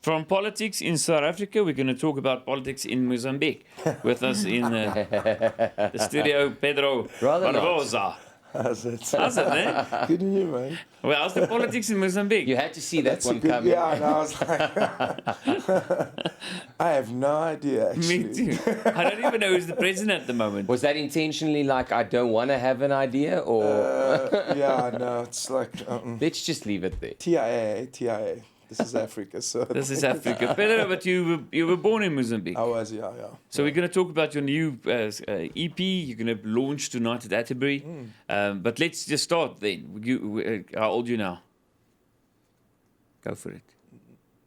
From politics in South Africa, we're going to talk about politics in Mozambique. With us in the studio, Pedro Rather not. Barbosa. How's it? How's it, man? Good news, man. Well, how's the politics in Mozambique? You had to see that That's a one good, coming. yeah, and I was like, I have no idea, actually. Me too. I don't even know who's the president at the moment. Was that intentionally like, I don't want to have an idea, or Yeah, no, it's like let's just leave it there? TIA. This is Africa, so. This is Africa. Pedro, but you were born in Mozambique. I was, yeah. So we're going to talk about your new EP. You're going to launch tonight at Atterbury. But let's just start then. How old are you now? Go for it.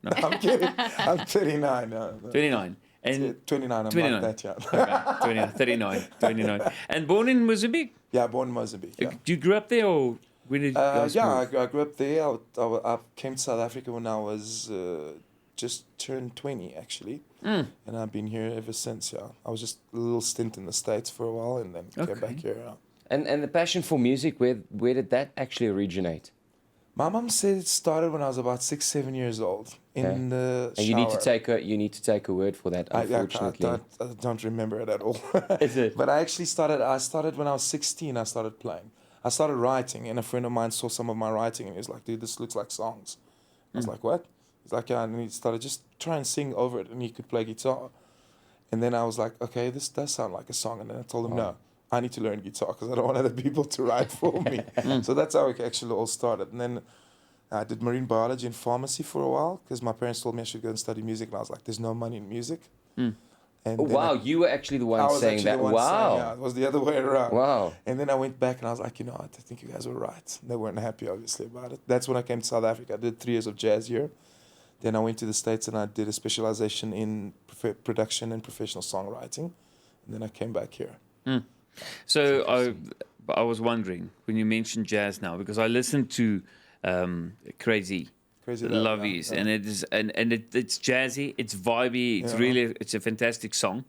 No. I'm kidding. I'm 39 now. 29. And 29, I'm 29. not that young. Okay, 29, 39. And born in Mozambique? Yeah, born in Mozambique, yeah. You grew up there, or where did you guys move? I grew up there. I came to South Africa when I was just turned 20, actually. And I've been here ever since, yeah. I was just a little stint in the States for a while and then came back here. Yeah. And the passion for music, where did that actually originate? My mum said it started when I was about 6-7 years old in the shower. And you need to take a word for that, unfortunately. I don't remember it at all. Is it? But I started when I was 16. I started playing. I started writing, and a friend of mine saw some of my writing, and he was like, "Dude, this looks like songs." I was like, "What?" He's like, "Yeah," and he started just try and sing over it, and he could play guitar. And then I was like, "Okay, this does sound like a song." And then I told him, "No, I need to learn guitar because I don't want other people to write for me." So that's how it actually all started. And then I did marine biology and pharmacy for a while because my parents told me I should go and study music, and I was like, "There's no money in music." And wow, you were actually the one saying that. Wow. It was the other way around. Wow. And then I went back and I was like, you know what, I think you guys were right. They weren't happy, obviously, about it. That's when I came to South Africa. I did 3 years of jazz here. Then I went to the States and I did a specialization in production and professional songwriting. And then I came back here. So I was wondering, when you mentioned jazz now, because I listened to Crazy Love Is, and it is it's jazzy, it's vibey, it's a fantastic song.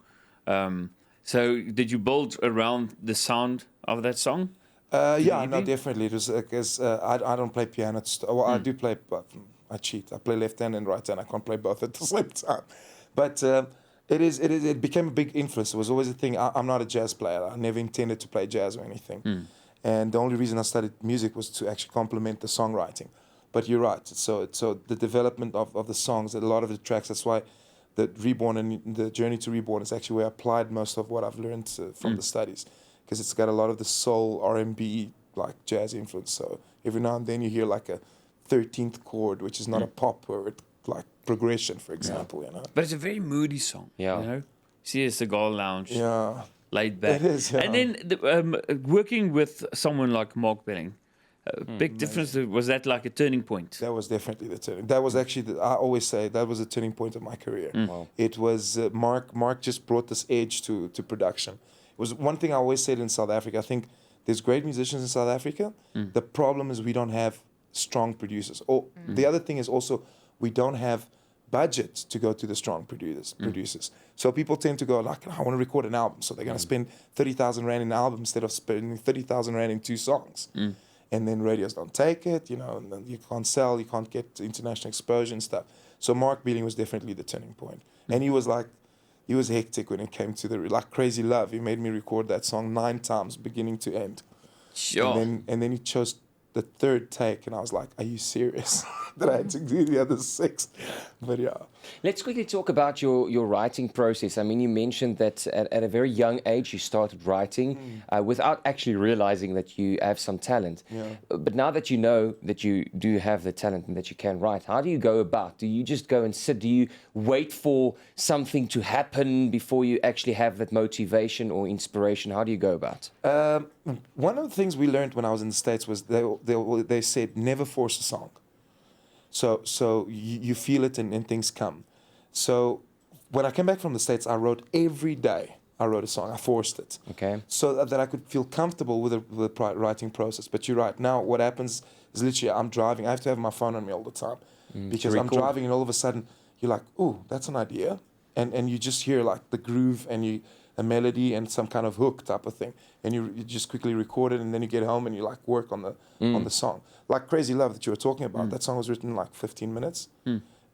So did you build around the sound of that song? Definitely. It was because I don't play piano. I do play, but I cheat. I play left hand and right hand. I can't play both at the same time. But it became a big influence. It was always a thing. I'm not a jazz player. I never intended to play jazz or anything. And the only reason I studied music was to actually complement the songwriting. But you're right. So the development of the songs, a lot of the tracks, that's why the Reborn and the Journey to Reborn is actually where I applied most of what I've learned from the studies. Because it's got a lot of the soul, R&B, like jazz influence. So every now and then you hear like a 13th chord, which is not a pop, or like progression, for example. You know. But it's a very moody song. Yeah. You know? See a cigar lounge. Yeah. Laid back. It is, yeah. And then working with someone like Mark Belling, big difference. Was that like a turning point? That was definitely the turning. That was actually, I always say, that was a turning point of my career. Wow. It was Mark just brought this edge to production. It was one thing I always said in South Africa. I think there's great musicians in South Africa. The problem is we don't have strong producers. The other thing is also we don't have budget to go to the strong producers. So people tend to go like, I want to record an album. So they're going to spend 30,000 Rand in an album instead of spending 30,000 Rand in 2 songs. And then radios don't take it, and then you can't sell, you can't get international exposure and stuff. So Mark Belling was definitely the turning point. And he was hectic when it came to like Crazy Love. He made me record that song 9 times, beginning to end. Sure. And then he chose the 3rd take, and I was like, are you serious? That I had to do the other 6. But yeah. Let's quickly talk about your writing process. I mean, you mentioned that at a very young age you started writing without actually realizing that you have some talent. Yeah. But now that you know that you do have the talent and that you can write, how do you go about? Do you just go and sit? Do you wait for something to happen before you actually have that motivation or inspiration? How do you go about? One of the things we learned when I was in the States was they said never force a song. So you feel it and things come. So when I came back from the States, I wrote every day. I wrote a song. I forced it. Okay. So that I could feel comfortable with the writing process. But you're right. Now what happens is literally I'm driving. I have to have my phone on me all the time because I'm driving and all of a sudden you're like, ooh, that's an idea. And you just hear like the groove and a melody and some kind of hook type of thing. And you just quickly record it and then you get home and you like work on the song. Like Crazy Love that you were talking about. That song was written in like 15 minutes.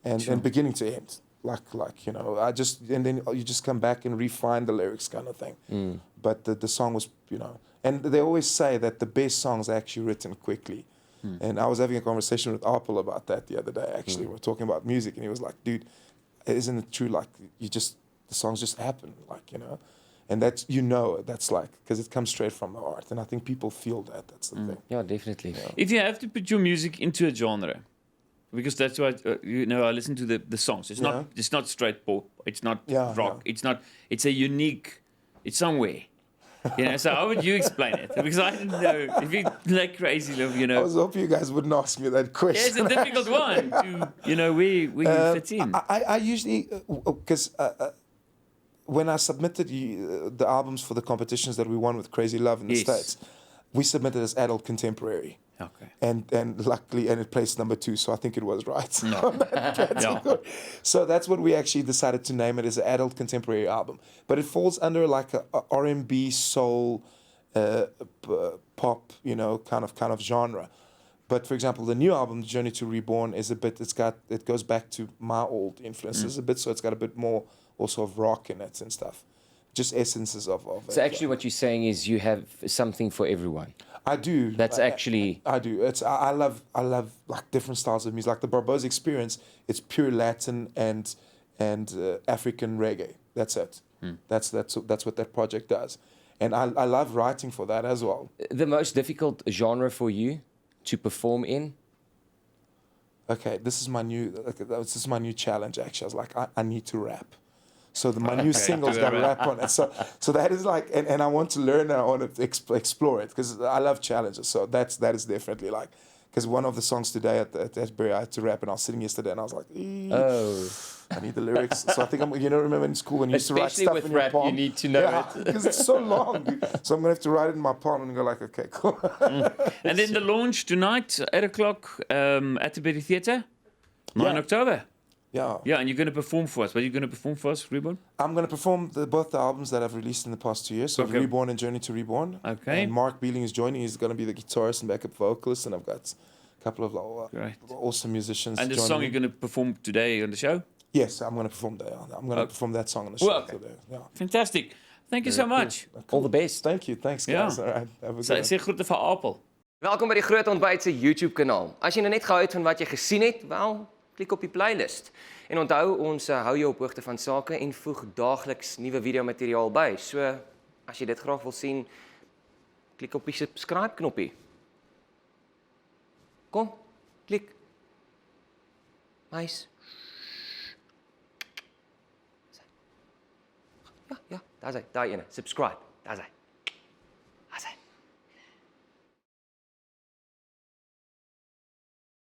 and beginning to end. Like and then you just come back and refine the lyrics kind of thing. But the song was, and they always say that the best songs are actually written quickly. And I was having a conversation with Apple about that the other day, actually. We're talking about music, and he was like, dude, isn't it true? Like, the songs just happen, and that's, that's like, because it comes straight from the heart. And I think people feel that. That's the thing. Yeah, definitely. If you have to put your music into a genre, because that's what I listen to the songs. It's not straight pop. It's not rock. Yeah. It's a unique. It's somewhere. So how would you explain it? Because I didn't know if you like Crazy Love. I was hoping you guys wouldn't ask me that question. Yeah, it's a difficult one to where you fit in. I usually, because when I submitted the albums for the competitions that we won with Crazy Love in the States, we submitted as adult contemporary. Okay. And luckily, it placed number 2, so I think it was right. No. So that's what we actually decided to name it, as an adult contemporary album. But it falls under like a R&B, soul, pop, kind of genre. But for example, the new album, Journey to Reborn, is it goes back to my old influences a bit, so it's got a bit more also of rock in it and stuff. Just essences of So actually what you're saying is you have something for everyone. I do. That's actually... I do. I love like different styles of music. Like the Barbosa experience, it's pure Latin and African reggae. That's it. That's what that project does. And I love writing for that as well. The most difficult genre for you to perform in? Okay, this is my new challenge actually. I was like, I need to rap. So my new single's got rap on it. So that is like, and I want to learn and I want to explore it because I love challenges. So that is definitely like, because one of the songs today at Asbury, I had to rap, and I was sitting yesterday and I was like, I need the lyrics. So I think remember in school when you used to write stuff in your palm? You need to know it. Because it's so long, dude. So I'm going to have to write it in my palm and go like, okay, cool. And then the launch tonight, 8 o'clock at the Berry Theatre, 9 October. Yeah. Yeah, and you're going to perform for us. What are you going to perform for us, Reborn? I'm going to perform both the albums that I've released in the past 2 years. So Reborn and Journey to Reborn. Okay. And Mark Beeling is joining. He's going to be the guitarist and backup vocalist. And I've got a couple of awesome musicians. And the song you're going to perform today on the show? Yes, I'm going to perform that. I'm going to perform that song on the show today. Yeah. Fantastic. Thank you so much. Cool. All the best. Thank you. Thanks, guys. All right. Sê groete vir Apel. Welkom by die Groot Ontbyt se YouTube kanaal. As jy nou net gehou het van wat jy gesien het, wel, klik op die playlist. En onthou, ons hou jou op hoogte van sake en voeg daagliks nuwe videomateriaal by. So, as jy dit graag wil sien, klik op die subscribe knoppie. Kom, klik. Nice. Ja, daar's hy, daai ene. Subscribe. Daar's hy.